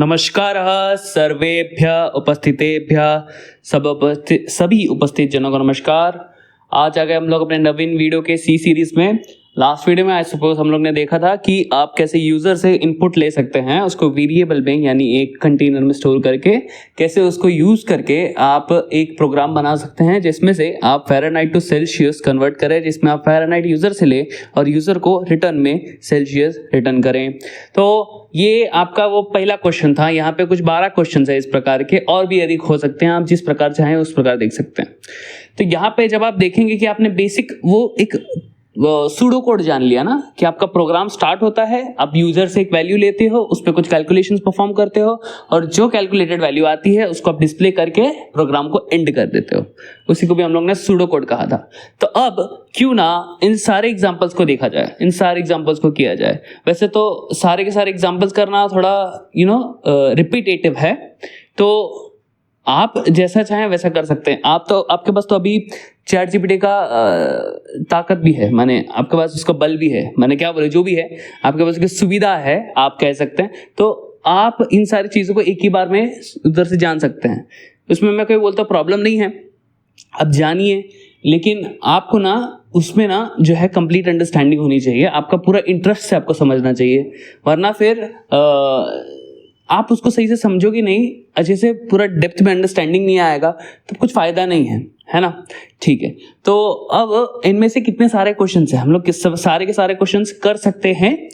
नमस्कार सर्वेभ्य उपस्थितेभ्य सभी उपस्थित जनों को नमस्कार। आज आ गए हम लोग अपने नवीन वीडियो के सी सीरीज में। लास्ट वीडियो में आई सपोज हम लोग ने देखा था कि आप कैसे यूजर से इनपुट ले सकते हैं, उसको वेरिएबल में यानी एक कंटेनर में स्टोर करके कैसे उसको यूज करके आप एक प्रोग्राम बना सकते हैं जिसमें से आप फ़ारेनहाइट टू सेल्सियस कन्वर्ट करें, जिसमें आप फ़ारेनहाइट यूजर से ले और यूजर को रिटर्न में सेल्सियस रिटर्न करें। तो ये आपका वो पहला क्वेश्चन था। यहाँ पे कुछ 12 क्वेश्चन है इस प्रकार के, और भी अधिक हो सकते हैं, आप जिस प्रकार चाहें उस प्रकार देख सकते हैं। तो यहाँ पे जब आप देखेंगे कि आपने बेसिक वो एक सूडो कोड जान लिया ना कि आपका प्रोग्राम स्टार्ट होता है, आप यूजर से एक वैल्यू लेते हो, उस पर कुछ कैलकुलेशंस परफॉर्म करते हो और जो कैलकुलेटेड वैल्यू आती है उसको आप डिस्प्ले करके प्रोग्राम को एंड कर देते हो। उसी को भी हम लोग ने सूडो कोड कहा था। तो अब क्यों ना इन सारे एग्जांपल्स को देखा जाए, इन सारे एग्जांपल्स को किया जाए। वैसे तो सारे के सारे एग्जांपल्स करना थोड़ा रिपीटेटिव है, तो आप जैसा चाहें वैसा कर सकते हैं। आपके पास तो अभी चैट जीपीटी का ताकत भी है, माने आपके पास उसका बल भी है, माने क्या बोले, जो भी है आपके पास उसकी सुविधा है, आप कह सकते हैं। तो आप इन सारी चीज़ों को एक ही बार में उधर से जान सकते हैं। उसमें मैं कोई बोलता प्रॉब्लम नहीं है, आप जानिए, लेकिन आपको ना उसमें ना जो है कंप्लीट अंडरस्टैंडिंग होनी चाहिए, आपका पूरा इंटरेस्ट से आपको समझना चाहिए, वरना फिर आप उसको सही से समझोगे नहीं, अच्छे से पूरा डेप्थ में अंडरस्टैंडिंग नहीं आएगा, तो कुछ फायदा नहीं है ना। ठीक है, तो अब इनमें से कितने सारे क्वेश्चंस हैं, हम लोग सारे के सारे क्वेश्चंस कर सकते हैं।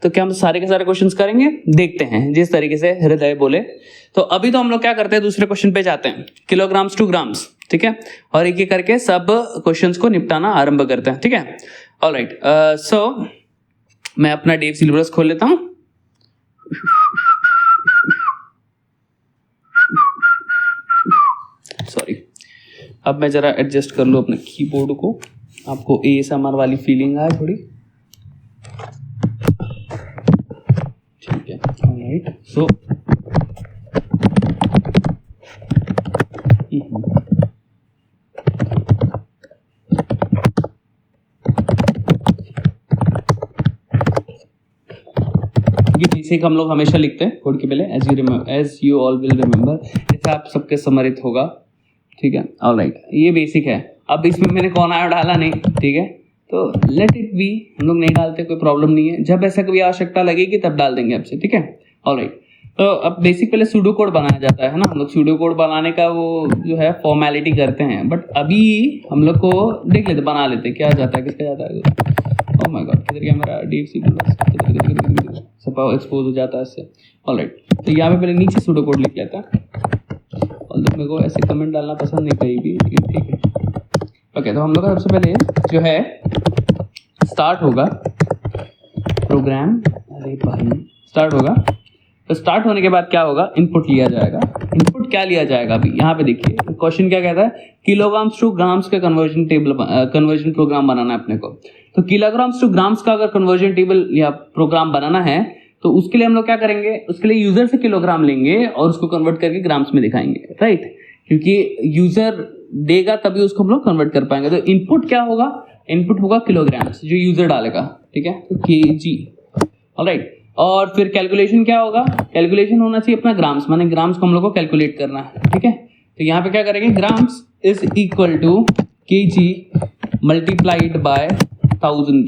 तो क्या हम सारे के सारे क्वेश्चंस करेंगे, देखते हैं जिस तरीके से हृदय बोले। तो अभी तो हम लोग क्या करते हैं, दूसरे क्वेश्चन पे जाते हैं, किलोग्राम्स टू ग्राम्स, ठीक है, और एक एक करके सब क्वेश्चंस को निपटाना आरंभ करते हैं, ठीक है। ऑलराइट, सो मैं अपना डेव सिलेबस खोल लेता हूँ। सॉरी, अब मैं जरा एडजस्ट कर लूँ अपने कीबोर्ड को, आपको ASMR वाली फीलिंग आए थोड़ी। ठीक है, ऑलराइट, सो ये बेसिक हम लोग हमेशा लिखते हैं कोड के पहले, as you all will remember, जैसे आप सबके समरित होगा, ठीक है। ऑलराइट, ये बेसिक है। अब इसमें मैंने कौन आया डाला नहीं, ठीक है, तो लेट इट बी, हम लोग नहीं डालते, कोई प्रॉब्लम नहीं है। जब ऐसा कभी आवश्यकता लगेगी तब डाल देंगे आपसे, ठीक है। ऑलराइट, तो अब बेसिक पहले सूडो कोड बनाया जाता है ना, हम लोग सूडो कोड बनाने का वो जो है फॉर्मेलिटी करते हैं, बट अभी हम लोग को देख लेते, बना लेते, क्या जाता है, किसका जाता है। ओह माय गॉड, किधर गया मेरा DFC सब एक्सपोज हो जाता है इससे। ऑलराइट, तो यहाँ पे पहले नीचे सूडो कोड लिख लेता है, और मेरे को ऐसे कमेंट डालना पसंद नहीं कहीं भी, ठीक है। ओके, तो हम लोग का सबसे पहले जो है स्टार्ट होगा प्रोग्राम, अरे भाई स्टार्ट होगा। तो स्टार्ट होने के बाद क्या होगा, इनपुट लिया जाएगा। इनपुट क्या लिया जाएगा, अभी यहाँ पे देखिए क्वेश्चन क्या कहता है, किलोग्राम्स टू ग्राम्स का कन्वर्जन प्रोग्राम बनाना है अपने को। तो किलोग्राम्स टू ग्राम्स का अगर कन्वर्जन टेबल या प्रोग्राम बनाना है तो उसके लिए हम लोग क्या करेंगे, उसके लिए यूजर से किलोग्राम लेंगे और उसको कन्वर्ट करके ग्राम्स में दिखाएंगे, राइट, क्योंकि यूजर देगा तभी उसको हम लोग कन्वर्ट कर पाएंगे। तो इनपुट क्या होगा, इनपुट होगा किलोग्राम्स जो यूजर डालेगा, ठीक है, तो kg, ऑलराइट। और फिर कैलकुलेशन क्या होगा, कैलकुलेशन होना चाहिए अपना ग्राम्स, माने ग्राम्स को हम लोग को कैलकुलेट करना है, ठीक है। तो यहाँ पे क्या करेंगे, grams is equal to kg multiplied by 1000,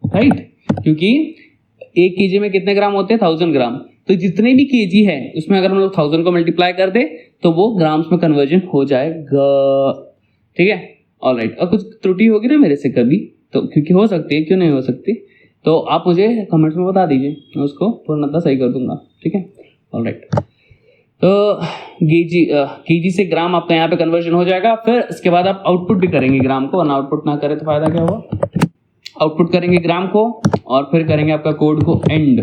right, क्योंकि 1 kg में कितने ग्राम होते हैं, 1000 ग्राम। तो जितने भी kg है उसमें अगर हम लोग 1000 को मल्टीप्लाई कर दे तो वो ग्राम्स में कन्वर्जन हो जाएगा, ठीक है। ऑलराइट, और कुछ त्रुटि होगी ना मेरे से कभी तो, क्योंकि हो सकती है, क्यों नहीं हो सकती, तो आप मुझे कमेंट्स में बता दीजिए, मैं उसको पूर्णतः सही कर दूंगा, ठीक है। ऑलराइट, तो kg से ग्राम आपका यहाँ पे कन्वर्जन हो जाएगा। फिर इसके बाद आप आउटपुट भी करेंगे ग्राम को, वरना आउटपुट ना करें तो फायदा क्या होगा। आउटपुट करेंगे ग्राम को और फिर करेंगे आपका कोड को एंड,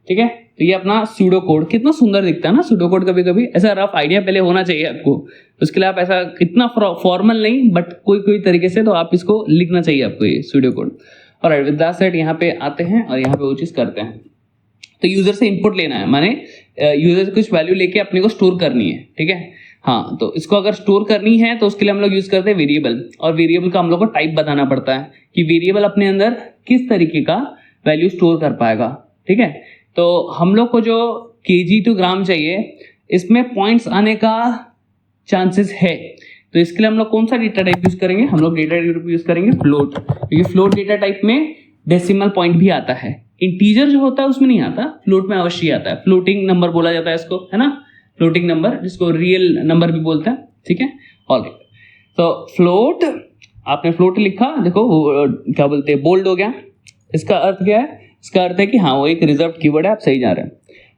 ठीक है। तो ये अपना सूडो कोड कितना सुंदर दिखता है ना, सूडो कोड कभी कभी ऐसा रफ आइडिया पहले होना चाहिए आपको, उसके लिए आप ऐसा इतना फॉर्मल नहीं बट कोई तरीके से तो आप इसको लिखना चाहिए आपको, ये pseudo code. Alright, with that said यहाँ पे आते हैं और यहाँ पे वो चीज़ करते हैं। तो यूजर से इनपुट लेना है, माने यूजर से कुछ वैल्यू लेके अपने को स्टोर करनी है, ठीक है। हाँ, तो इसको अगर स्टोर करनी है तो उसके लिए हम लोग यूज करते हैं वेरिएबल, और वेरिएबल का हम लोग को टाइप बताना पड़ता है कि वेरिएबल अपने अंदर किस तरीके का वैल्यू स्टोर कर पाएगा, ठीक है। तो हम लोग को जो केजी टू ग्राम चाहिए, इसमें पॉइंट्स आने का चांसेस है। तो इसके लिए हम लोग कौन सा डेटा टाइप यूज करेंगे? हम लोग डेटा टाइप यूज करेंगे फ्लोट, क्योंकि फ्लोट डेटा टाइप में डेसिमल पॉइंट भी आता है। इंटीजर जो होता है उसमें नहीं आता, फ्लोट में अवश्य आता है। फ्लोटिंग नंबर बोला जाता है इसको, है ना, फ्लोटिंग नंबर, जिसको रियल नंबर भी बोलते हैं, ठीक है। ऑलराइट, तो फ्लोट, आपने फ्लोट लिखा, देखो क्या बोलते हैं, बोल्ड हो गया। इसका अर्थ क्या है? इसका अर्थ है कि हाँ वो एक रिजर्व कीवर्ड है, आप सही जा रहे हैं।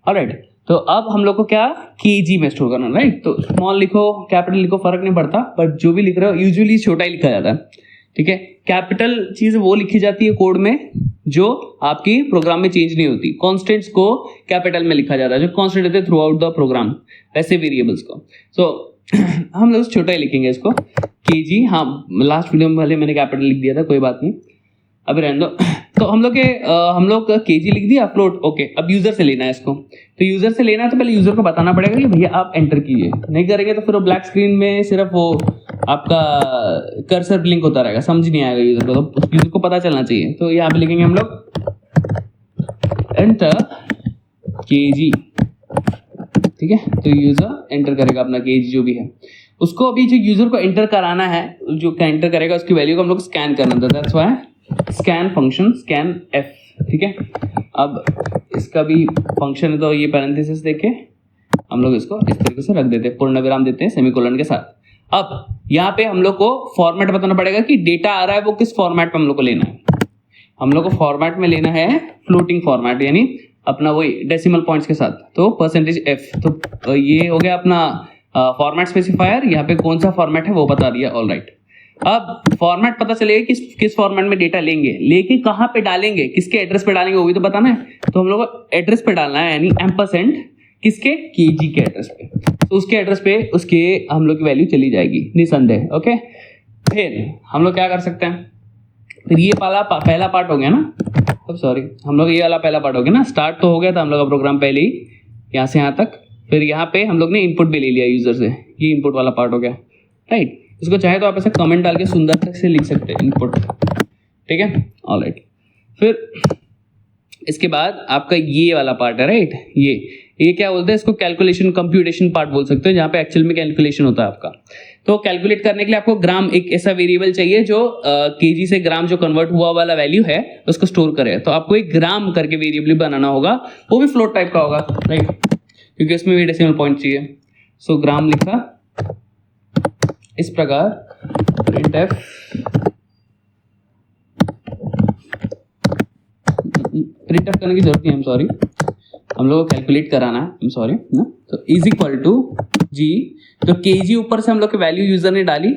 ऑलराइट, तो अब हम लोग को क्या केजी में स्टोर करना, राइट। तो स्मॉल लिखो कैपिटल लिखो फर्क नहीं पड़ता, बट जो भी लिख रहे हो यूजुअली छोटा ही लिखा जाता है, ठीक है। कैपिटल चीज वो लिखी जाती है कोड में जो आपकी प्रोग्राम में चेंज नहीं होती। कॉन्स्टेंट्स को कैपिटल में लिखा जाता है, जो कॉन्स्टेंट होते हैं थ्रू आउट द प्रोग्राम, वैसे वेरिएबल्स को। सो हम लोग छोटा ही लिखेंगे इसको, केजी। हाँ, लास्ट वीडियो में भले मैंने कैपिटल लिख दिया था, कोई बात नहीं, अभी रहने दो। तो हम लोग केजी लिख दिया, फ्लोट, ओके। अब यूजर से लेना है इसको, तो यूजर से लेना है तो पहले यूजर को बताना पड़ेगा कि भैया आप एंटर कीजिए। नहीं करेंगे तो फिर वो ब्लैक स्क्रीन में सिर्फ वो आपका कर्सर ब्लिंक होता रहेगा, समझ नहीं आएगा यूजर को, तो यूजर को पता चलना चाहिए। तो यहाँ पे लिखेंगे हम लोग एंटर केजी, ठीक है। तो यूजर एंटर करेगा अपना केजी जो भी है उसको। अभी जो यूजर को एंटर कराना है, जो एंटर करेगा उसकी वैल्यू को हम लोग स्कैन करना था, that's why scan function, scan F, ठीक है। अब इसका भी फंक्शन है, तो ये पैरेंथेसिस देके हम लोग इसको इस तरीके से रख देते हैं, पूर्ण विराम देते हैं सेमीकोलन के साथ। अब यहाँ पे हम लोग को फॉर्मेट बताना पड़ेगा कि डेटा आ रहा है वो किस फॉर्मेट में हम लोग को लेना है। हम लोग को फॉर्मेट में लेना है फ्लोटिंग फॉर्मेट, यानी अपना वही डेसिमल पॉइंट्स के साथ, तो परसेंटेज एफ। तो ये हो गया अपना फॉर्मेट स्पेसिफायर, यहाँ पे कौन सा फॉर्मेट है वो बता दिया। ऑल राइट, अब फॉर्मेट पता चलेगा किस फॉर्मेट में डेटा लेके कहाँ पे डालेंगे, किसके एड्रेस पे डालेंगे वो भी तो बताना है। तो हम लोग को एड्रेस पे डालना है, यानी एम्परसेंड किसके, केजी के एड्रेस पे। तो उसके एड्रेस पे उसके हम लोग की वैल्यू चली जाएगी निसंदेह, ओके। फिर हम लोग क्या कर सकते हैं, फिर ये पहला पार्ट हो गया ना, अब सॉरी, हम लोग ये वाला पहला पार्ट हो गया ना, स्टार्ट तो हो गया था हम लोग का प्रोग्राम पहले ही यहाँ से यहाँ तक। फिर यहाँ पे हम लोग ने इनपुट भी ले लिया यूजर से, ये इनपुट वाला पार्ट हो गया, राइट। इसको चाहे तो आप ऐसे कमेंट डाल के सुंदर से लिख सकते हैं, इनपुट, ठीक है। ऑलराइट, फिर इसके बाद आपका ये वाला पार्ट है, राइट। ये क्या बोलते हैं इसको, कैलकुलेशन कंप्यूटेशन पार्ट बोल सकते हो, जहाँ पे एक्चुअल में कैलकुलेशन होता है आपका। तो कैलकुलेट करने के लिए आपको ग्राम, एक ऐसा वेरिएबल चाहिए जो केजी से ग्राम जो कन्वर्ट हुआ वाला वैल्यू है उसको स्टोर करे। तो आपको एक ग्राम करके वेरिएबल बनाना होगा, वो भी फ्लोट टाइप का होगा, राइट, क्योंकि उसमें भी डेसिमल पॉइंट चाहिए। सो ग्राम लिखा इस प्रकार, printf प्रिंटफ करने की जरूरत नहीं है, सॉरी, हम लोग को कैलकुलेट कराना है, सॉरी ना। तो इज इक्वल टू जी, तो केजी ऊपर से हम लोग की वैल्यू यूजर ने डाली,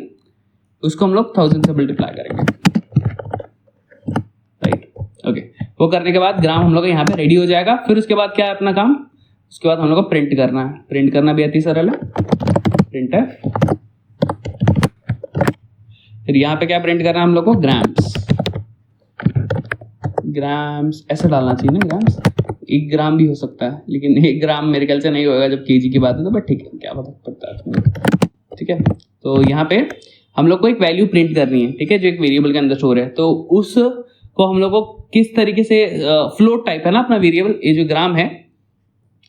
उसको हम लोग 1000 से मल्टीप्लाई करेंगे, राइट, ओके। वो करने के बाद ग्राम हम लोग यहाँ पे रेडी हो जाएगा। फिर उसके बाद क्या है अपना काम, उसके बाद हम लोग को प्रिंट करना है। प्रिंट करना भी अति सरल है, प्रिंटफ। फिर यहाँ पे क्या प्रिंट करना है हम लोग को, ग्राम्स ऐसा डालना चाहिए ना, ग्राम्स। 1 ग्राम भी हो सकता है, लेकिन 1 ग्राम मेरे ख्याल से नहीं होगा जब केजी की बात है, तो बट ठीक है, क्या पता है, ठीक है। तो यहाँ पे हम लोग को एक वैल्यू प्रिंट करनी है, ठीक है, जो एक वेरिएबल के अंदर स्टोर है। तो उसको हम लोग को किस तरीके से, फ्लोट टाइप है ना अपना वेरिएबल, ये जो ग्राम है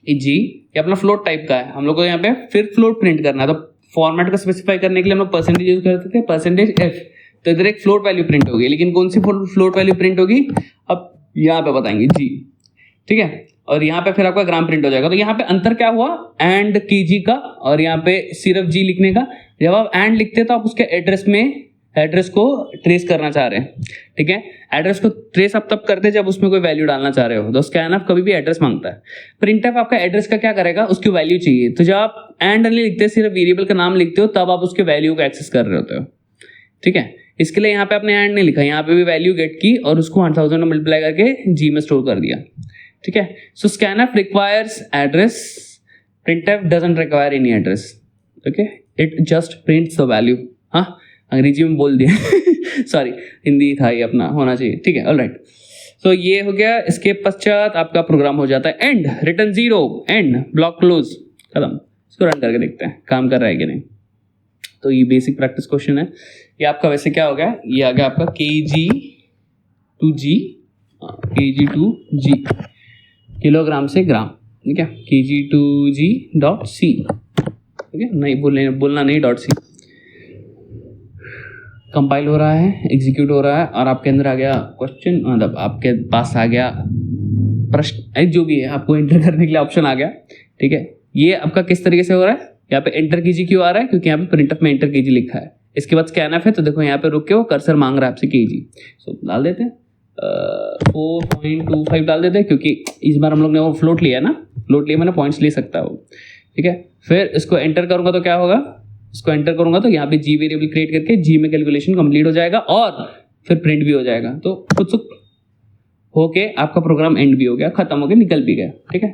जी, ये अपना फ्लोट टाइप का है। हम लोग को यहाँ पे फिर फ्लोट प्रिंट करना है, तो फॉर्मेट को स्पेसिफाई करने के लिए हम लोग परसेंटेज यूज करते थे, परसेंटेज एफ। तो इधर एक फ्लोट वैल्यू प्रिंट होगी, लेकिन कौन सी फ्लोट वैल्यू प्रिंट होगी अब यहाँ पे बताएंगे जी, ठीक है। और यहाँ पे फिर आपका ग्राम प्रिंट हो जाएगा। तो यहाँ पे अंतर क्या हुआ, एंड केजी का, और यहाँ पे सिर्फ जी लिखने का। जब आप एंड लिखते हैं तो आप उसके एड्रेस को ट्रेस करना चाह रहे हैं, ठीक है। एड्रेस को ट्रेस आप तब करते हैं जब उसमें कोई वैल्यू डालना चाह रहे हो। तो स्कैनफ कभी भी एड्रेस मांगता है। प्रिंटफ आपका एड्रेस का क्या करेगा, उसकी वैल्यू चाहिए। तो जब आप एंड नहीं लिखते, सिर्फ वेरिएबल का नाम लिखते हो, तब आप उसके वैल्यू को एक्सेस कर रहे होते हो, ठीक है। इसके लिए यहाँ पे आपने एंड नहीं लिखा, यहाँ पे भी वैल्यू गेट की और उसको 1000 में मल्टीप्लाई करके जी में स्टोर कर दिया, ठीक है। So scanf requires address, printf doesn't require any address, okay, it just prints the value. हाँ, अंग्रेजी में बोल दिया सॉरी, हिंदी था ये अपना, होना चाहिए, ठीक है। ऑलराइट, सो ये हो गया। इसके पश्चात आपका प्रोग्राम हो जाता है and, return 0, and, block close, खत्म। इसको रन करके देखते हैं काम कर रहा है कि नहीं। तो ये बेसिक प्रैक्टिस क्वेश्चन है। ये आपका वैसे क्या हो गया, ये आ गया आपका केजी टू जी, किलोग्राम से ग्राम, ठीक है, kg2g.c, ठीक है, नहीं बोलना नहीं .c। कंपाइल हो रहा है, एग्जीक्यूट हो रहा है और आपके अंदर आ गया क्वेश्चन, मतलब आपके पास आ गया प्रश्न, जो भी है आपको एंटर करने के लिए ऑप्शन आ गया। ठीक है, ये आपका किस तरीके से हो रहा है, यहाँ पे एंटर कीजिए क्यों आ रहा है, क्योंकि यहाँ पे प्रिंटफ में एंटर कीजिए लिखा है। इसके बाद स्कैनफ है, तो देखो यहाँ पे रुक के वो कर्सर मांग रहा है आपसे केजी, सो डाल देते हैं 4.25 डाल देते हैं, क्योंकि इस बार हम लोग ने वो फ्लोट लिया ना, फ्लोट लिया मैंने, पॉइंट्स ले सकता है वो। ठीक है, फिर इसको एंटर करूंगा तो क्या होगा, इसको एंटर करूंगा तो यहाँ पे जी वेरिएबल क्रिएट करके जी में कैलकुलेशन कंप्लीट हो जाएगा और फिर प्रिंट भी हो जाएगा। तो कुछ होके आपका प्रोग्राम एंड भी हो गया, खत्म हो गया, निकल भी गया। ठीक है,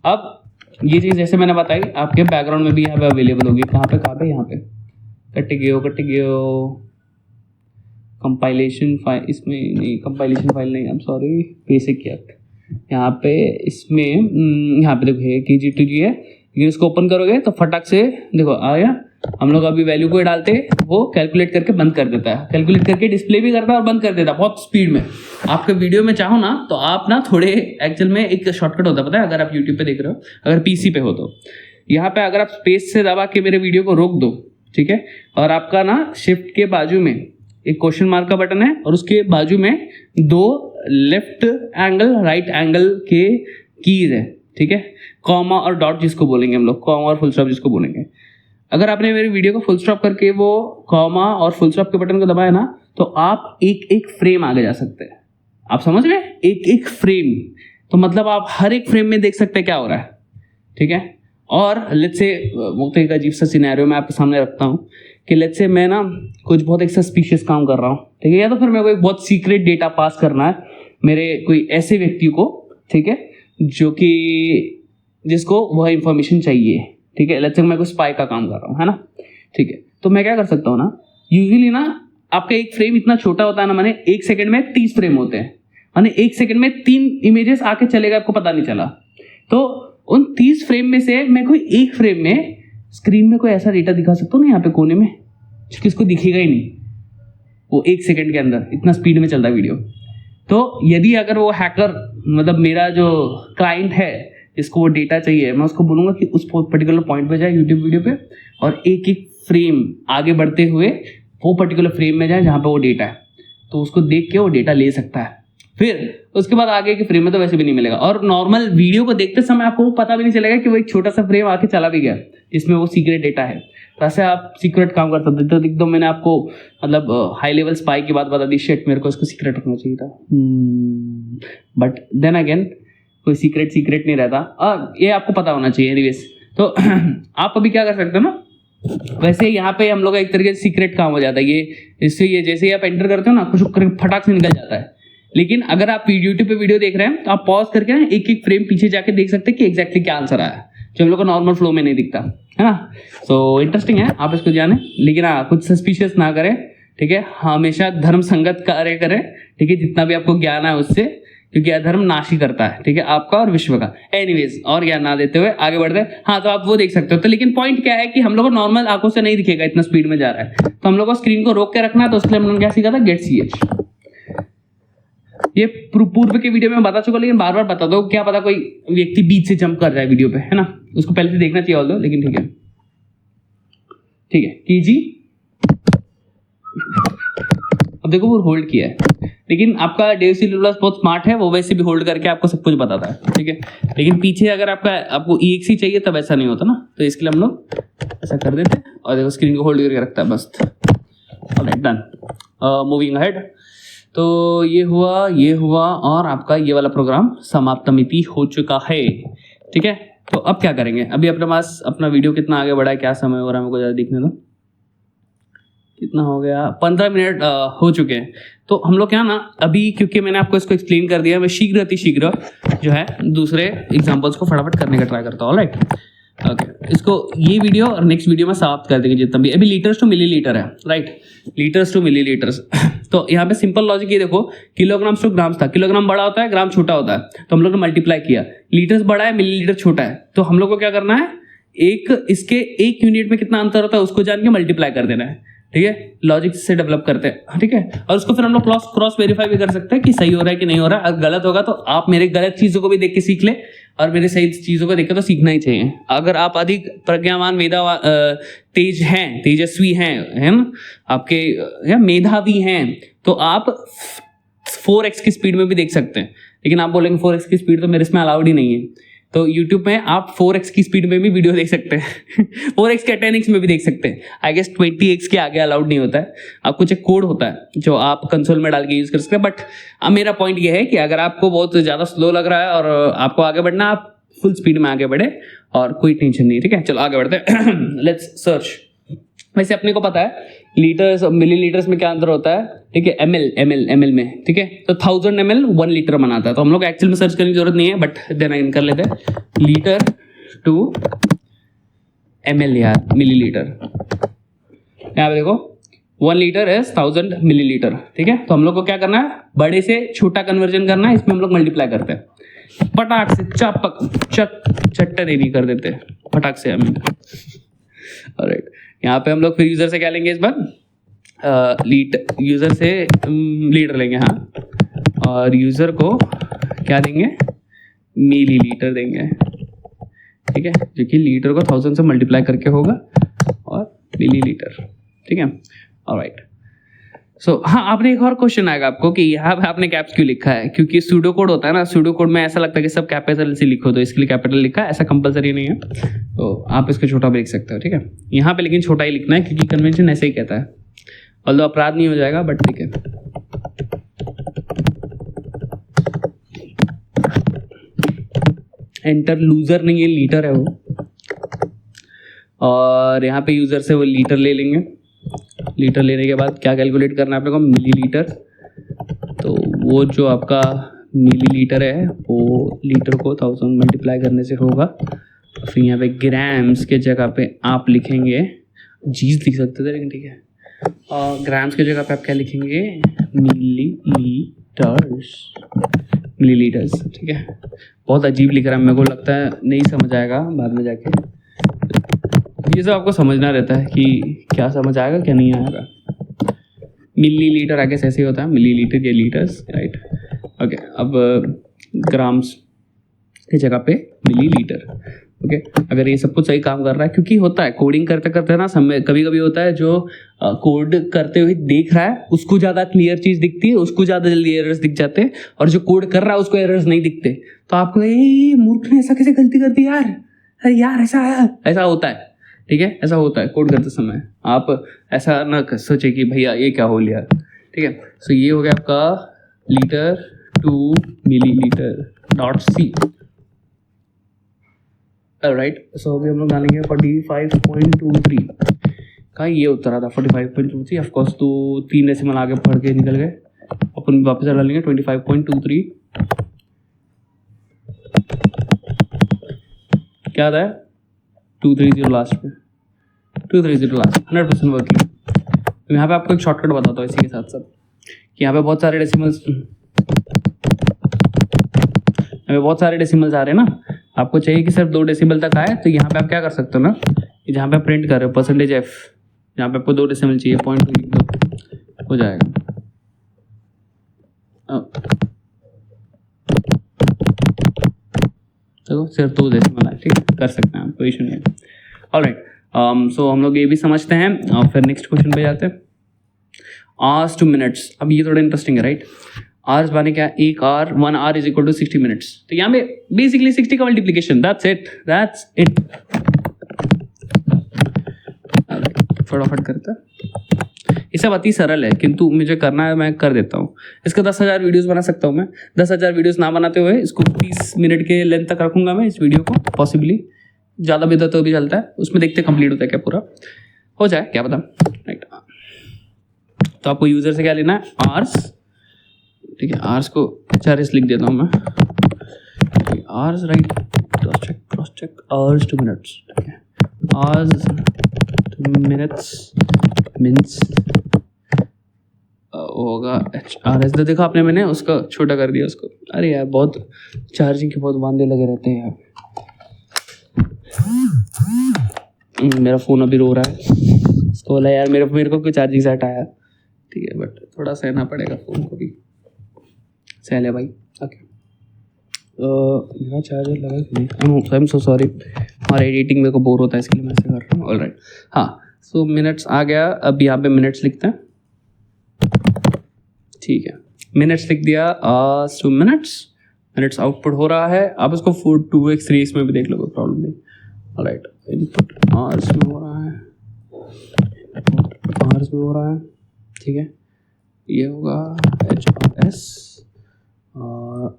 अब ये चीज़ जैसे मैंने बताई आपके बैकग्राउंड में भी यहाँ पे अवेलेबल होगी। कहाँ पे यहाँ पे कट गयो कंपाइलेशन फाइल, इसमें नहीं, कंपाइलेशन फाइल नहीं, आई एम सॉरी, बेसिक यहाँ पे, इसमें यहाँ पे देखो है kg2g है, लेकिन इसको ओपन करोगे तो फटाक से देखो आया, हम लोग अभी वैल्यू को डालते वो कैलकुलेट करके बंद कर देता है, कैलकुलेट करके डिस्प्ले भी करता है और बंद कर देता है बहुत स्पीड में। आपके वीडियो में चाहो ना तो आप ना थोड़े, एक्चुअल में एक शॉर्टकट होता है पता है, अगर आप यूट्यूब पे देख रहे हो, अगर पीसी पे हो तो यहाँ पे अगर आप स्पेस से दबा के मेरे वीडियो को रोक दो, ठीक है, और आपका ना शिफ्ट के बाजू में एक क्वेश्चन मार्क का बटन है और उसके बाजू में 2 लेफ्ट एंगल राइट एंगल के कीज है, ठीक है, कॉमा और डॉट जिसको बोलेंगे हम लोग, कॉमा और फुल स्टॉप जिसको बोलेंगे। अगर आपने मेरी वीडियो को फुल स्टॉप करके वो कॉमा और फुल स्टॉप के बटन को दबाया ना, तो आप एक फ्रेम आगे जा सकते हैं। आप समझ गए, एक फ्रेम, तो मतलब आप हर एक फ्रेम में देख सकते हैं क्या हो रहा है। ठीक है, और लेट्स से वो तो एक अजीब सा सिनेरियो मैं आपके सामने रखता हूँ कि लेट्स से मैं ना कुछ बहुत एक सस्पिशियस काम कर रहा हूँ, ठीक है, या तो फिर मेरे को एक बहुत सीक्रेट डेटा पास करना है मेरे कोई ऐसे व्यक्ति को, ठीक है, जो कि जिसको वह इंफॉर्मेशन चाहिए। ठीक है, लेट्स से मैं कोई स्पाई का काम कर रहा हूँ, है ना, ठीक है, तो मैं क्या कर सकता हूँ ना, यूजुअली ना आपका एक फ्रेम इतना छोटा होता है ना, माने 1 सेकंड में 30 फ्रेम होते हैं, माने 1 सेकंड में 3 इमेजेस आके चलेगा, आपको पता नहीं चला। तो उन 30 फ्रेम में से मैं कोई एक फ्रेम में स्क्रीन में कोई ऐसा डेटा दिखा सकता हूँ ना यहाँ पे कोने में, किसको दिखेगा ही नहीं, वो 1 सेकंड के अंदर इतना स्पीड में चलता है वीडियो। तो यदि अगर वो हैकर, मतलब मेरा जो क्लाइंट है जिसको वो डेटा चाहिए, मैं उसको बोलूँगा कि उस पर्टिकुलर पॉइंट पे जाए यूट्यूब वीडियो पे और एक फ्रेम आगे बढ़ते हुए वो पर्टिकुलर फ्रेम में जाए जहाँ पे वो डेटा है, तो उसको देख के वो डेटा ले सकता है। फिर उसके बाद आगे के फ्रेम में तो वैसे भी नहीं मिलेगा, और नॉर्मल वीडियो को देखते समय आपको पता भी नहीं चलेगा कि वो एक छोटा सा फ्रेम आके चला भी गया जिसमें वो सीक्रेट डेटा है। तो ऐसे आप सीक्रेट काम कर सकते। तो एकदम मैंने आपको मतलब हाई लेवल स्पाई की बात बता दी, शिट मेरे को इसको सीक्रेट रखना चाहिए था, बट देन अगेन कोई सीक्रेट नहीं रहता, ये आपको पता होना चाहिए एनीवेज। तो आप अभी क्या कर सकते हो ना, वैसे यहाँ पे हम लोग का एक तरीके से सीक्रेट काम हो जाता है ये, इससे ये जैसे ही आप एंटर करते हो ना कुछ फटाक से निकल जाता है। लेकिन अगर आप यूट्यूब पे वीडियो देख रहे हैं तो आप पॉज करके ना एक फ्रेम पीछे जाके देख सकते हैं कि एग्जैक्टली क्या आंसर आया, जो हम लोग को नॉर्मल फ्लो में नहीं दिखता है ना। सो इंटरेस्टिंग है, आप इसको जाने, लेकिन हाँ कुछ सस्पिशियस ना करें, ठीक है, हमेशा धर्म संगत कार्य करें, ठीक है, जितना भी आपको ज्ञान है उससे, क्योंकि अधर्म नाश ही करता है, ठीक है, आपका और विश्व का। एनीवेज, और ज्ञान ना देते हुए आगे बढ़ते हैं। हाँ, तो आप वो देख सकते हो। तो लेकिन पॉइंट क्या है कि हम लोग को नॉर्मल आंखों से नहीं दिखेगा, इतना स्पीड में जा रहा है, तो हम लोग को स्क्रीन को रोक के रखना है। तो उसके लिए हम लोगों ने क्या सीखा था, गेट ch। ये पूर्व के वीडियो में बता चुका, लेकिन बार बार बता दो, क्या पता कोई व्यक्ति बीच से जंप कर जाए वीडियो पे, है ना, उसको पहले से देखना चाहिए ऑल्दो, लेकिन ठीक है, ठीक है, कीजी। अब देखो वो होल्ड किया है, लेकिन आपका डेवसी प्लस बहुत स्मार्ट है, वो वैसे भी होल्ड करके आपको सब कुछ बताता है, ठीक है। लेकिन पीछे अगर आपको EXE चाहिए तब ऐसा नहीं होता ना, तो इसके लिए हम लोग ऐसा कर देते हैं और देखो स्क्रीन को होल्ड करके रखता है बस। Alright, done, moving ahead. तो ये हुआ और आपका ये वाला प्रोग्राम समाप्तमिति हो चुका है, ठीक है। तो अब क्या करेंगे, अभी अपने पास अपना वीडियो कितना आगे बढ़ा है, क्या समय हो रहा है, मेरे को ज़्यादा दिखने दो, कितना हो गया, 15 मिनट हो चुके हैं। तो हम लोग क्या ना अभी, क्योंकि मैंने आपको इसको एक्सप्लेन कर दिया, मैं शीघ्र जो है दूसरे एग्जांपल्स को फटाफट करने का ट्राई करता हूँ। ऑलराइट, ओके, इसको ये वीडियो और नेक्स्ट वीडियो में समाप्त कर देंगे जितना भी। अभी लीटर्स टू मिलीलीटर है, राइट, लीटर्स टू मिलीलीटर्स। तो यहाँ पे सिंपल लॉजिक ये देखो, किलोग्राम्स टू ग्राम्स था, किलोग्राम बड़ा होता है, ग्राम छोटा होता है, तो हम लोग ने मल्टीप्लाई किया, लीटर्स बड़ा है, मिलीलीटर छोटा है, तो हम लोग को क्या करना है, इसके 1 यूनिट में कितना अंतर होता है उसको जान के मल्टीप्लाई कर देना है। ठीक है, लॉजिक से डेवलप करते हैं, ठीक है। और उसको फिर हम लोग क्रॉस वेरीफाई भी कर सकते हैं कि सही हो रहा है कि नहीं हो रहा है। अगर गलत होगा तो आप मेरे गलत चीजों को भी देख के सीख ले और मेरे सही चीजों को देख के तो सीखना ही चाहिए। अगर आप अधिक प्रज्ञावान तेज हैं, तेजस्वी हैं, है ना, आपके या मेधावी हैं, तो आप 4x की स्पीड में भी देख सकते हैं। लेकिन आप बोलेंगे 4x की स्पीड तो मेरे इसमें अलाउड ही नहीं है, तो YouTube में आप 4x की स्पीड में भी वीडियो देख सकते हैं 4x के 10x में भी देख सकते हैं। आई गेस 20x के आगे अलाउड नहीं होता है। आप कुछ एक कोड होता है जो आप कंसोल में डाल के यूज कर सकते हैं। बट अब मेरा पॉइंट ये है कि अगर आपको बहुत ज़्यादा स्लो लग रहा है और आपको आगे बढ़ना, आप फुल स्पीड में आगे बढ़े और कोई टेंशन नहीं, ठीक है। चलो आगे बढ़ते हैं लेट्स सर्च। वैसे अपने को पता है लीटर्स और मिलीलीटर्स में क्या अंतर होता है, ठीक है। ml में, ठीक है। तो 1000 ml 1 लीटर बनाता है। तो हम लोग एक्चुअल में सर्च करने की जरूरत नहीं है, बट देन कर लेते हैं लीटर टू ml यार, मिलीलीटर। यहाँ पे देखो 1 लीटर इज 1000 मिलीलीटर, ठीक है। तो हम लोग को क्या करना है, बड़े से छोटा कन्वर्जन करना है। इसमें हम लोग मल्टीप्लाई करते हैं फटाक से, चट्टा देनी कर देते हैं फटाक से हमें। ऑलराइट, यहाँ पे हम लोग फिर यूजर से क्या लेंगे इस बार, यूजर से लीटर लेंगे, हाँ। और यूजर को क्या देंगे, मिलीलीटर देंगे, ठीक है, जो कि लीटर को 1000 से मल्टीप्लाई करके होगा और मिलीलीटर, ठीक है। ऑलराइट, सो हाँ, आपने एक और क्वेश्चन आएगा आपको कि यहाँ पे आपने कैप्स क्यों लिखा है, क्योंकि सूडो कोड होता है ना, सूडो कोड में ऐसा लगता है कि सब कैपिटल से लिखो, तो इसके लिए कैपिटल लिखा है। ऐसा कंपलसरी नहीं है, तो आप इसको छोटा भी लिख सकते हो, ठीक है। यहाँ पे लेकिन छोटा ही लिखना है क्योंकि कन्वेंशन ऐसे ही कहता है। ऑल्दो अपराध नहीं हो जाएगा, बट ठीक है। एंटर लूजर नहीं है, लीटर है वो। और यहाँ पे यूजर से वो लीटर ले लेंगे। लीटर लेने के बाद क्या कैलकुलेट करना है आपको, मिलीलीटर। तो वो जो आपका मिलीलीटर है वो लीटर को 1000 मल्टीप्लाई करने से होगा। फिर यहाँ पे ग्राम्स के जगह पे आप लिखेंगे, जीज लिख सकते थे लेकिन ठीक है, और ग्राम्स के जगह पे आप क्या लिखेंगे, मिलीलीटर्स, ठीक है। बहुत अजीब लिख रहा है, मेरे को लगता है नहीं समझ आएगा बाद में जाके। ये सब आपको समझना रहता है कि क्या समझ आएगा क्या नहीं आएगा। मिलीलीटर आगे से ऐसे ही होता है, मिलीलीटर या लीटर्स, राइट। ओके, अब ग्राम्स की जगह पे मिलीलीटर, ओके। अगर ये सब कुछ सही काम कर रहा है, क्योंकि होता है कोडिंग करते करते ना समय कभी कभी होता है जो कोड करते हुए देख रहा है उसको ज़्यादा क्लियर चीज़ दिखती है, उसको ज़्यादा जल्दी एरर्स दिख जाते हैं, और जो कोड कर रहा है उसको एरर्स नहीं दिखते। तो आपको ये मूर्ख ने ऐसा कैसे गलती कर दी यार, अरे यार ऐसा होता है, ठीक है। ऐसा होता है कोड करते समय, आप ऐसा ना सोचे कि भैया ये क्या हो लिया, ठीक है। सो ये हो गया आपका litre to millilitre dot C, right. So अभी हम लोग डालेंगे 45.23 का, ये उत्तर आता 45.23। ऑफकोर्स तो 3 डेसिमल आगे पढ़ के निकल गए, अपन वापस डालेंगे 25.23। क्या आता है, 230 लास्ट पे, 230 लास्ट, 100% वर्किंग। तो यहाँ पे आपको एक शॉर्टकट बताता हूँ इसी के साथ साथ कि यहाँ पे बहुत सारे डेसिमल्स आ रहे हैं ना, आपको चाहिए कि सिर्फ 2 डेसिमल तक आए। तो यहाँ पे आप क्या कर सकते हो ना, कि जहाँ पे आप प्रिंट कर रहे हो %f, जहाँ पे आपको 2 डेसिमल चाहिए 0.2 लिख दो, हो जाएगा। तो सिर्फ 2 डेसिमल आए, ठीक है, कर सकते हैं आप, कोई इशू नहीं है। ऑलराइट, सो हम लोग ये भी समझते हैं और फिर नेक्स्ट क्वेश्चन पे जाते हैं। आवर्स टू मिनट्स, अब ये थोड़ा इंटरेस्टिंग है, राइट। आवर्स माने क्या, 1 hour 1 hour is equal to 60 minutes. तो यहाँ पे बेसिकली 60 का मल्टीप्लीकेशन, दैट्स इट। फटाफट करता है, ये सब अति सरल है, किंतु मुझे करना है, मैं कर देता हूँ। इसका 10,000 वीडियोस बना सकता हूँ मैं। 10,000 वीडियोस ना बनाते हुए इसको 30 मिनट के लेंथ तक रखूंगा मैं इस वीडियो को, पॉसिबली ज़्यादा भी तो भी चलता है, उसमें देखते कंप्लीट होता है क्या पूरा हो जाए, क्या पता, राइट। तो आपको यूजर से क्या लेना है, आवर्स, ठीक है। आवर्स को HRS लिख देता हूँ मैं, hours, right. Cross check hours to minutes, ठीक है। आवर्स टू मिनट्स मीन्स होगा HRS। तो देखो आपने, मैंने उसका छोटा कर दिया उसको। अरे यार, बहुत चार्जिंग के बहुत वांदे लगे रहते हैं यार। मेरा फ़ोन अभी रो रहा है। उसको बोला यार मेरे को कुछ चार्जिंग सेट आया, ठीक है, बट थोड़ा सहना पड़ेगा फ़ोन को भी। सह ले भाई। ओके, मेरा चार्जर लगा कि नहीं? आई एम सो सॉरी, और एडिटिंग मेरे को बोर होता है इसके लिए मैं ऐसे कर रहा हूँ। ऑलराइट, हाँ, सो मिनट्स आ गया। अब यहाँ पे मिनट्स लिखते हैं, ठीक है, मिनट्स लिख दिया। 2 मिनट्स आउटपुट हो रहा है। आप इसको 2x 3x में भी देख लो, कोई प्रॉब्लम नहीं। ऑलराइट, इनपुट आवर्स में हो रहा है, आवर्स में हो रहा है, ठीक है। ये होगा HRS और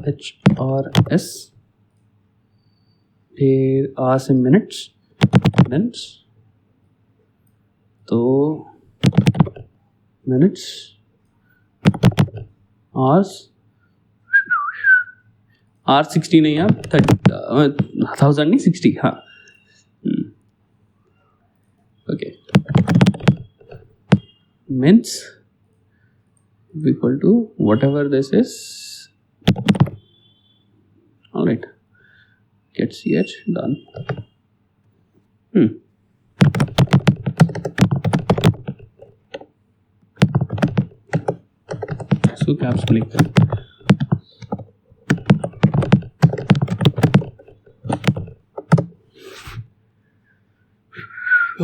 HRS, फिर R से मिनट्स, तो मिनट्स, आवर्स, R60 नहीं, आप 1000 नहीं 60, हाँ, okay. Minutes equal to whatever this is. All right, get ch done. So caps click.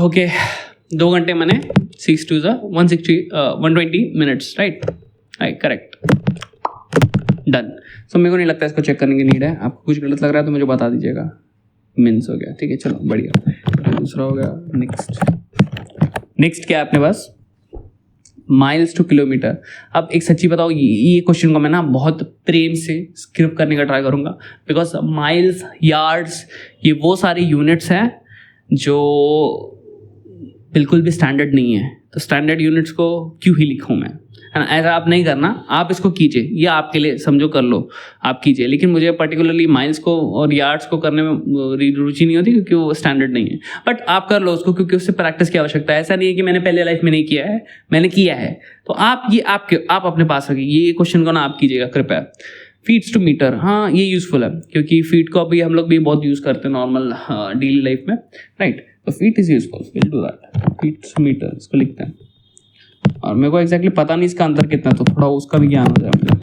Okay, 2 घंटे मैंने 6 2 120 मिनट्स, राइट, करेक्ट, डन। सो मेरे को नहीं लगता इसको चेक करने की नीड है। आपको कुछ गलत लग रहा है तो मुझे बता दीजिएगा। मिन्स हो गया, ठीक है, चलो बढ़िया। दूसरा हो गया, नेक्स्ट क्या है अपने पास? Miles two kilometre. अब एक सच्ची बताओ, ये क्वेश्चन को मैं ना बहुत प्रेम से स्क्रिप्ट करने का ट्राई करूँगा, बिकॉज माइल्स, यार्ड्स, ये वो सारे यूनिट्स हैं जो बिल्कुल भी स्टैंडर्ड नहीं है। तो स्टैंडर्ड यूनिट्स को क्यों ही लिखूँ मैं, है ना? ऐसा आप नहीं करना, आप इसको कीजिए, ये आपके लिए समझो कर लो, आप कीजिए। लेकिन मुझे पर्टिकुलरली माइल्स को और यार्ड्स को करने में रुचि नहीं होती, क्योंकि वो स्टैंडर्ड नहीं है। बट आप कर लो उसको, क्योंकि उससे प्रैक्टिस की आवश्यकता है। ऐसा नहीं है कि मैंने पहले लाइफ में नहीं किया है, मैंने किया है। तो आप ये आप अपने पास रखिए, ये क्वेश्चन को ना आप कीजिएगा कृपया। फीट्स टू मीटर, हाँ ये यूजफुल है, क्योंकि फीट को अभी हम लोग भी बहुत यूज़ करते हैं नॉर्मल डेली लाइफ में, राइट। तो feet is useful, will do that. Feets to meter इसको लिखते हैं। और मेरे को एग्जैक्टली पता नहीं इसका अंतर कितना, तो थोड़ा उसका भी ज्ञान हो जाए मुझे।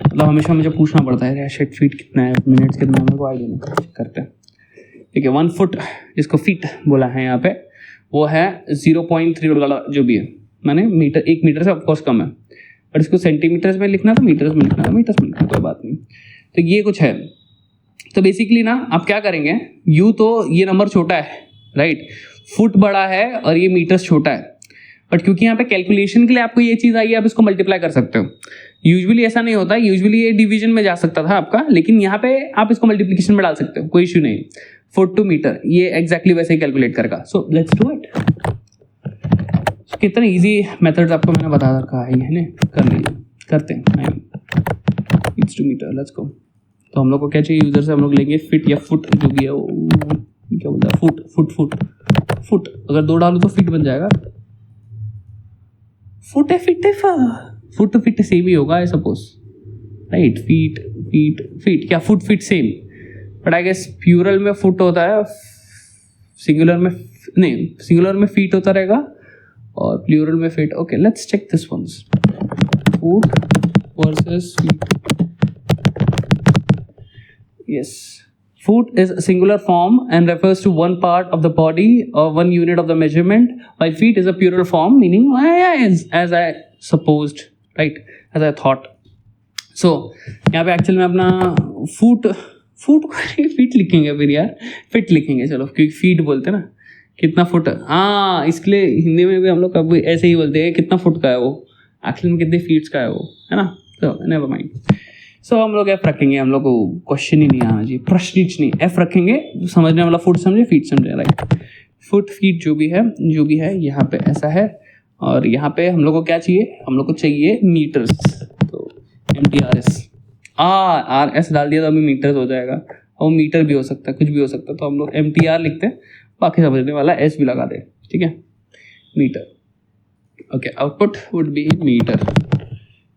मतलब हमेशा मुझे पूछना पड़ता है, शेट फीट कितना है, मिनट्स कितना है, मेरे को आइडिया नहीं, करते हैं, ठीक है। 1 फुट जिसको फीट बोला है यहाँ पे, वो है 0.3 जो भी है, मैंने मीटर, 1 मीटर से ऑफकोर्स कम है, बट इसको सेंटीमीटर्स में लिखना था, मीटर्स में लिखना था, मीटर्स में लिखना, कोई बात नहीं। तो ये कुछ है। तो बेसिकली ना आप क्या करेंगे, यूँ तो ये नंबर छोटा है, राइट, फुट बड़ा है और ये मीटर्स छोटा है, बट क्योंकि यहाँ पे कैलकुलेशन के लिए आपको ये चीज़ आई है, आप इसको मल्टीप्लाई कर सकते हो। यूजुअली ऐसा नहीं होता, यूजुअली ये डिवीजन में जा सकता था आपका, लेकिन यहाँ पे आप इसको मल्टीप्लिकेशन में डाल सकते हो, कोई इशू नहीं। फुट टू मीटर ये एग्जैक्टली वैसे ही कैलकुलेट करेगा। So let's do it. कितने इजी मेथड्स आपको मैंने बता रखा है ना, कर लीजिए, करते हैं। Feets to meter, let's go. तो हम लोग को क्या चाहिए, यूजर से हम लोग लेंगे फिट या फुट, जो भी है वो क्या बोलता है, फुट। अगर 2 डालू तो फीट बन जाएगा। फुट है, फिट है, फुट तो फिट सेम ही होगा आई सपोज, राइट। फीट क्या, foot feet same, but I guess plural में फुट होता है, सिंगुलर में फीट होता रहेगा, और प्लूरल में feet. Okay, let's check this once, foot versus feet. Yes, foot is a singular form and refers to one part of the body or one unit of the measurement, while feet is a plural form meaning as I supposed, right, as I thought. So यहाँ पे actual में अपना foot feet लिखेंगे, फिर यार fit लिखेंगे, चलो, क्योंकि फीट बोलते हैं ना, कितना फुट, हाँ, इसके लिए हिंदी में भी हम लोग कभी ऐसे ही बोलते हैं, कितना फुट का है वो, एक्चुअल में कितने फीट्स का है वो, है ना। तो नेवर माइंड। सो हम लोग एफ रखेंगे, हम लोग को क्वेश्चन ही नहीं आना चाहिए, प्रश्न ही नहीं, एफ रखेंगे, समझने वाला फुट समझे, फीट समझे, राइट। फुट फीट जो भी है यहाँ पे ऐसा है, और यहाँ पे हम लोग को क्या चाहिए, हम लोग को चाहिए मीटर्स। तो MTRS, RS डाल दिया तो अभी मीटर्स हो जाएगा, और मीटर भी हो सकता है, कुछ भी हो सकता है, तो हम लोग MTR लिखते हैं, बाकी समझने वाला S भी लगा दे, ठीक है, meter. Okay, output would be meter,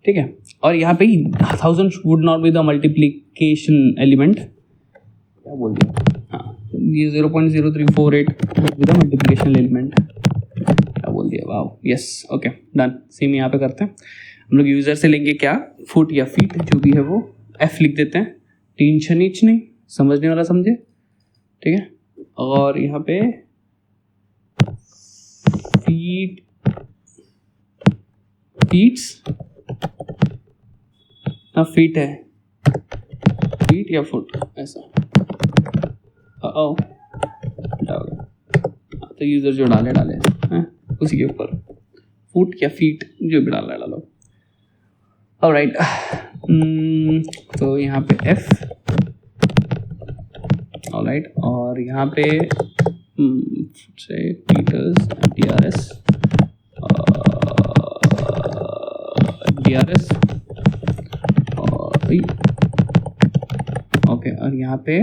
ठीक है। और यहाँ पे 1000 would not be the multiplication element, क्या बोल दिया, हाँ, ये 0.0348 विद मल्टीप्लिकेशन एलिमेंट, क्या बोल दिया, wow, yes, okay done. Same यहाँ पे करते हैं हम लोग, यूज़र से लेंगे क्या, फुट या फीट जो भी है वो, एफ लिख देते हैं, टेंशन इच नहीं, समझने वाला समझे, ठीक है। और यहाँ पे फीट, फीट्स, फीट है, फीट या फुट ऐसा, तो यूजर जो डाले हैं उसी के ऊपर फुट या फीट जो भी डालो। ऑलराइट, तो यहाँ पे एफ, ऑलराइट, और यहाँ पे से पीटर्स DRS, ओके, और यहाँ पे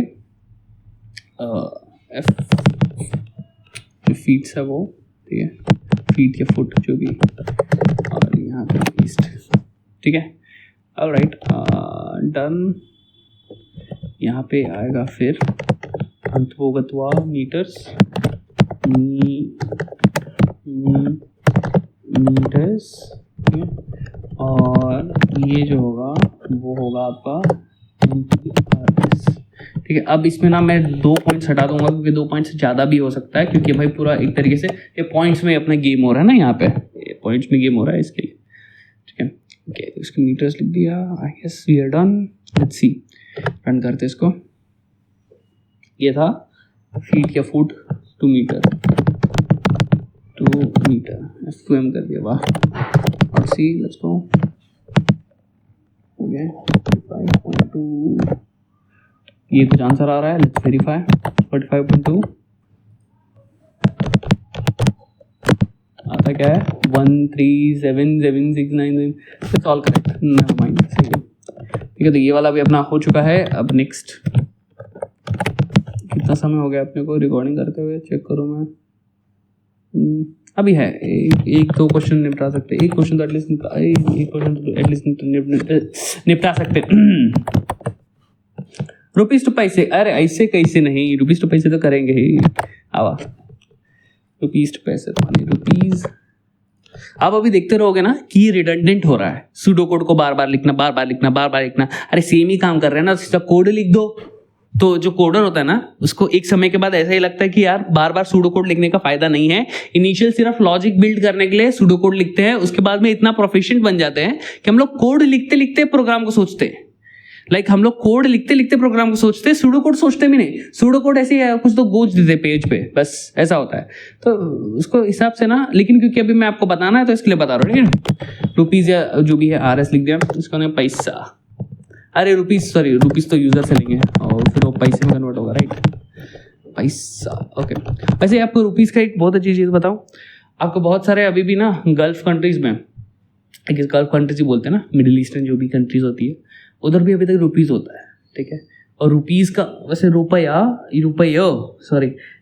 एफ जो फीट्स है वो, ठीक है, फीट या फुट जो भी, और यहाँ पे ईस्ट, ठीक है। Alright, done. यहाँ पे आएगा फिर अंतोगत्वा मीटर्स, मीटर्स, और ये जो होगा वो होगा आपका RS, ठीक है। अब इसमें ना मैं 2 पॉइंट्स हटा दूंगा क्योंकि 2 पॉइंट से ज़्यादा भी हो सकता है, क्योंकि भाई पूरा एक तरीके से ये पॉइंट्स में अपना गेम हो रहा है ना, यहाँ पे ये पॉइंट्स में गेम हो रहा है इसके लिए, ठीक है। ओके, तो इसके मीटर्स लिख दिया, I guess we are done. Let's see, run करते इसको। ये था फीट या फुट टू मीटर, F2M कर दिया, वाह। और सी, लेट्स गो, हो गया 45.2, ये कुछ आंसर आ रहा है, लेट्स वेरीफाई। 45.2 आता क्या है, 1377699, it's all correct, never mind, सही है, ठीक है। तो ये वाला भी अपना हो चुका है। अब नेक्स्ट, कितना समय हो गया अपने को रिकॉर्डिंग करते हुए, चेक करूँ मैं, अभी है एक 2 क्वेश्चन निपटा सकते, एक क्वेश्चन तो एटलीस्ट निपटा सकते। रुपीज टू पैसे, अरे ऐसे कैसे नहीं, रुपीज टू पैसे तो करेंगे ही, आवा, रुपीज टू पैसे तो नहीं, रुपीज। आप अभी देखते रहोगे ना कि रिडंडेंट हो रहा है, सूडो कोड को बार बार लिखना, अरे सेम ही काम कर रहे हैं ना, सीधा कोड लिख दो। तो जो कोडर होता है ना, उसको एक समय के बाद ऐसा ही लगता है कि यार बार बार सूडो कोड लिखने का फायदा नहीं है। इनिशियल सिर्फ लॉजिक बिल्ड करने के लिए सूडो कोड लिखते हैं, उसके बाद में इतना प्रोफिशिएंट बन जाते हैं कि हम लोग कोड लिखते लिखते प्रोग्राम को सोचते हैं। हम लोग कोड लिखते लिखते प्रोग्राम को सोचते हैं, सूडो कोड सोचते भी नहीं। सूडो कोड ऐसे ही कुछ तो गोच देते पेज पे, बस ऐसा होता है। तो उसको हिसाब से ना, लेकिन क्योंकि अभी मैं आपको बताना है तो इसके लिए बता रहा हूँ, ठीक है। रुपीज या जो भी है RS लिख दिया, इसका नाम पैसा, अरे रुपीज तो यूजर से लेंगे और फिर वो पैसे में कन्वर्ट होगा, राइट, पैसा, ओके। वैसे आपको रुपीज का एक बहुत अच्छी चीज़ बताऊँ, आपको बहुत सारे अभी भी ना गल्फ कंट्रीज में, गल्फ कंट्रीज ही बोलते हैं ना, मिडिल ईस्टर्न जो भी कंट्रीज होती है, उधर भी अभी तक रुपीज होता है, ठीक है। और रुपीज का वैसे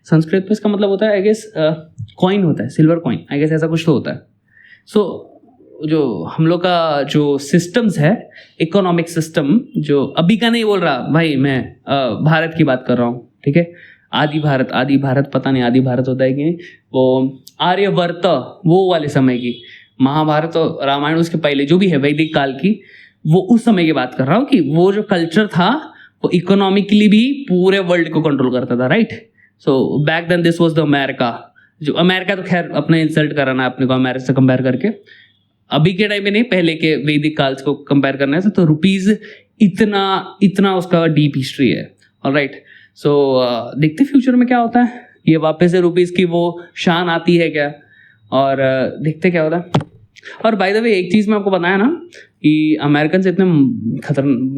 संस्कृत में इसका मतलब होता है, आई गेस कॉइन होता है, सिल्वर कॉइन, आई गेस ऐसा कुछ तो होता है। सो जो हम लोग का जो सिस्टम्स है, इकोनॉमिक सिस्टम, जो अभी का नहीं बोल रहा भाई, मैं भारत की बात कर रहा हूँ, ठीक है। आदि भारत पता नहीं आदि भारत होता है कि नहीं, वो आर्यवर्त, वो वाले समय की, महाभारत और रामायण उसके पहले जो भी है वैदिक काल की, वो उस समय की बात कर रहा हूँ कि वो जो कल्चर था वो इकोनॉमिकली भी पूरे वर्ल्ड को कंट्रोल करता था, right. So back then this was the America. जो अमेरिका तो खैर अपने इंसल्ट कराना अपने को अमेरिका से कंपेयर करके, अभी के टाइम में नहीं, पहले के वैदिक काल को कंपेयर करना है तो रुपीज इतना उसका डीप हिस्ट्री है, ऑलराइट। सो देखते फ्यूचर में क्या होता है, ये वापस से रुपीज की वो शान आती है क्या, और देखते क्या होता है। और बाय द वे एक चीज़ मैं आपको बताया ना कि अमेरिकन से इतने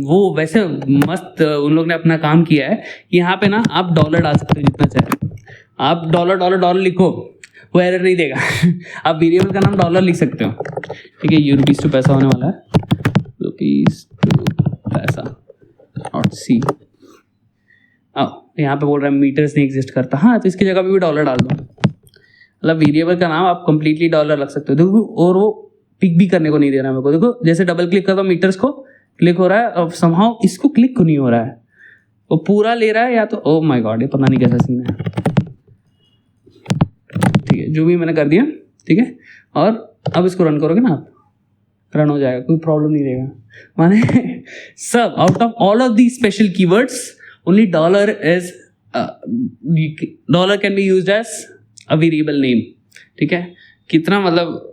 वो वैसे मस्त उन लोग ने अपना काम किया है कि यहाँ पे ना आप डॉलर डाल सकते हो जितना चाहे, आप डॉलर लिखो, वो एरर नहीं देगा। आप वेरिएबल का नाम डॉलर लिख सकते हो, ठीक है। ये रुपीज टू पैसा होने वाला है, रुपीज टू पैसा और सी। यहाँ पे बोल रहा है मीटर्स नहीं एग्जिस्ट करता, हाँ तो इसकी जगह पे भी डॉलर डाल दो, मतलब वेरिएबल का नाम आप कंप्लीटली डॉलर रख सकते हो। देखो, और वो पिक भी करने को नहीं दे रहा है मेरे को। देखो जैसे डबल क्लिक करता हूँ मीटर्स को, क्लिक हो रहा है, अब समहाउ इसको क्लिक नहीं हो रहा है, वो पूरा ले रहा है या तो ओ माय गॉड ये पता नहीं कैसा सीन है। ठीक है, जो भी मैंने कर दिया, ठीक है। और अब इसको रन करोगे ना आप, रन हो जाएगा, कोई प्रॉब्लम नहीं रहेगा। माने सब out of all of the special keywords only dollar can be used as a variable name. ठीक है, कितना मतलब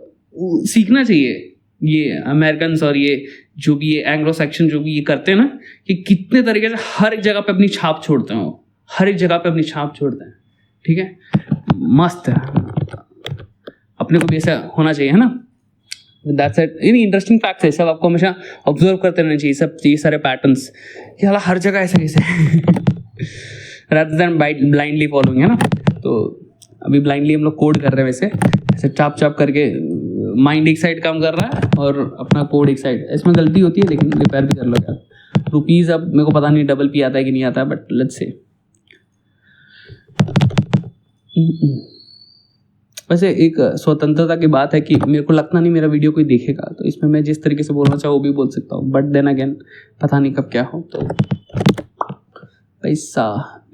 सीखना चाहिए ये अमेरिकन और ये जो भी ये एंग्लो सेक्शन जो भी ये करते हैं ना, कि कितने तरीके से हर एक जगह पे अपनी छाप छोड़ते हैं, वो हर एक जगह पे अपनी छाप छोड़ते हैं। ठीक है, मस्त है, अपने को भी ऐसा होना चाहिए, है ना। That's it. In interesting facts है सब, आपको हमेशा ऑब्जर्व करते रहना चाहिए सब, ये सारे पैटर्न्स कि हालांकि हर जगह ऐसा कैसे rather than ब्लाइंडली फॉलोइंग, है ना। तो अभी ब्लाइंडली हम लोग कोड कर रहे हैं, वैसे ऐसे चाप चाप करके माइंड एक साइड काम कर रहा है और अपना कोड एक साइड। इसमें गलती होती है लेकिन रिपेयर भी कर लो यार। रुपीज़ अब मेरे को पता नहीं डबल पी आता है कि नहीं आता है, बट लेट्स से। वैसे एक स्वतंत्रता की बात है कि मेरे को लगता नहीं मेरा वीडियो कोई देखेगा, तो इसमें मैं जिस तरीके से बोलना चाहूँ वो भी बोल सकता हूँ, बट देन अगेन पता नहीं कब क्या हो। तो पैसा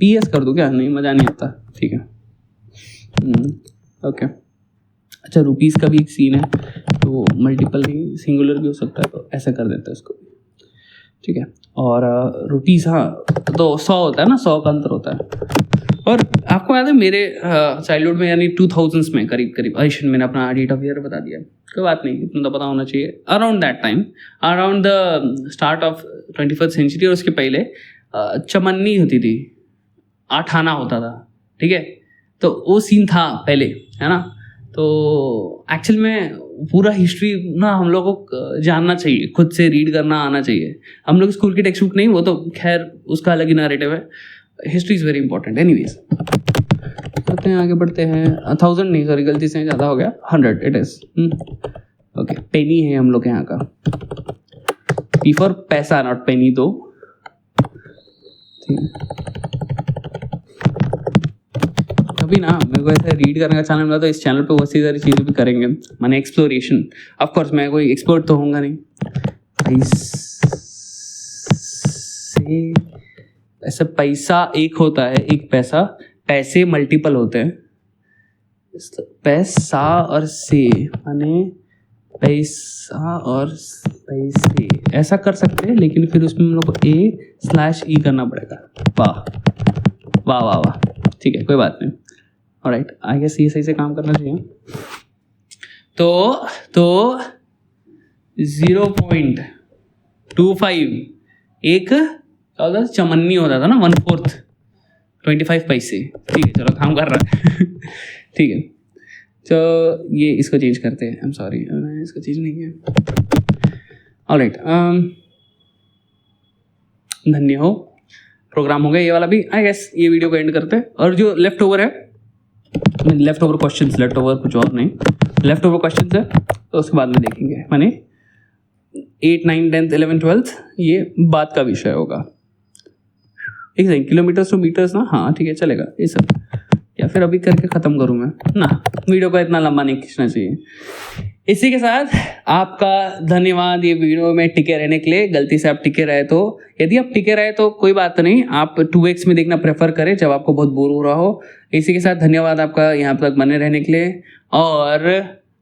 PS कर दो क्या, नहीं मज़ा नहीं आता। ठीक है, ओके। अच्छा, रुपीज़ का भी एक सीन है, तो मल्टीपल नहीं सिंगुलर भी हो सकता है, तो ऐसा कर देते हैं इसको। ठीक है, और रुपीज़, हाँ तो 100 होता है ना, 100 का अंतर होता है। और आपको याद है मेरे चाइल्डहुड में यानी 2000s में करीब करीब, आयुष्मान मैंने अपना डेट ऑफ ईयर बता दिया, कोई बात नहीं, इतना तो पता होना चाहिए। Around that time, around the start of 21st century और उसके पहले चमन्नी होती थी, 8 आना होता था। ठीक है, तो वो सीन था पहले, है ना। तो एक्चुअल में पूरा हिस्ट्री ना हम लोगों को जानना चाहिए, खुद से रीड करना आना चाहिए। हम लोग स्कूल की टेक्स्ट बुक नहीं, वो तो खैर उसका अलग ही नैरेटिव है। History is very important. Anyways, करते हैं, आगे बढ़ते हैं। 1000 नहीं, सॉरी गलती से ज़्यादा हो गया, 100 इट इज़। ओके, पेनी है हम लोग के यहाँ का, पी फॉर पैसा, नॉट पेनी। तो ठीक है, कभी ना मेरे को ऐसा रीड करने का चैनल मिला तो इस चैनल पे बहुत सी सारी चीज़ें भी करेंगे, माने एक्सप्लोरेशन। ऑफ कोर्स मैं कोई एक्सपर्ट तो होऊंगा नहीं, ऐसे पैसा एक होता है, एक पैसा, पैसे मल्टीपल होते हैं, पैसा और से माने पैसा और पैसे, ऐसा कर सकते हैं, लेकिन फिर उसमें हम लोग को A/E करना पड़ेगा। वाह वाह वाह वाह, ठीक है, कोई बात नहीं। ऑलराइट, आई गेस ये सही से काम करना चाहिए। तो 0.25 एक क्या होता था, चमन्नी होता था ना, 1/4 25 पैसे। ठीक है, चलो काम कर रहा है ठीक है, तो ये इसको चेंज करते हैं। आई एम सॉरी, इसको चेंज नहीं किया। ऑलराइट, धन्य हो, प्रोग्राम हो गया ये वाला भी। आई गेस ये वीडियो को एंड करते हैं, और जो लेफ्ट ओवर है, left over questions, left over कुछ और नहीं, लेफ्ट ओवर क्वेश्चंस है, तो उसके बाद में देखेंगे। माने 8, 9, 10th, 11th, 12th ये बात का विषय होगा। एक सेकंड, किलोमीटर्स टू मीटर्स ना, हाँ ठीक है चलेगा ये सब, या फिर अभी करके ख़त्म करूँ मैं ना, वीडियो को इतना लंबा नहीं खींचना चाहिए। इसी के साथ आपका धन्यवाद ये वीडियो में टिके रहने के लिए। गलती से आप टिके रहे तो, यदि आप टिके रहे तो कोई बात नहीं, आप 2x में देखना प्रेफर करें जब आपको बहुत बोर हो रहा हो। इसी के साथ धन्यवाद आपका यहाँ तक बने रहने के लिए, और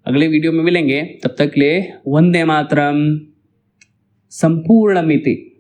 अगले वीडियो में मिलेंगे, तब तक के लिए वंदे मातरम, संपूर्ण मिति।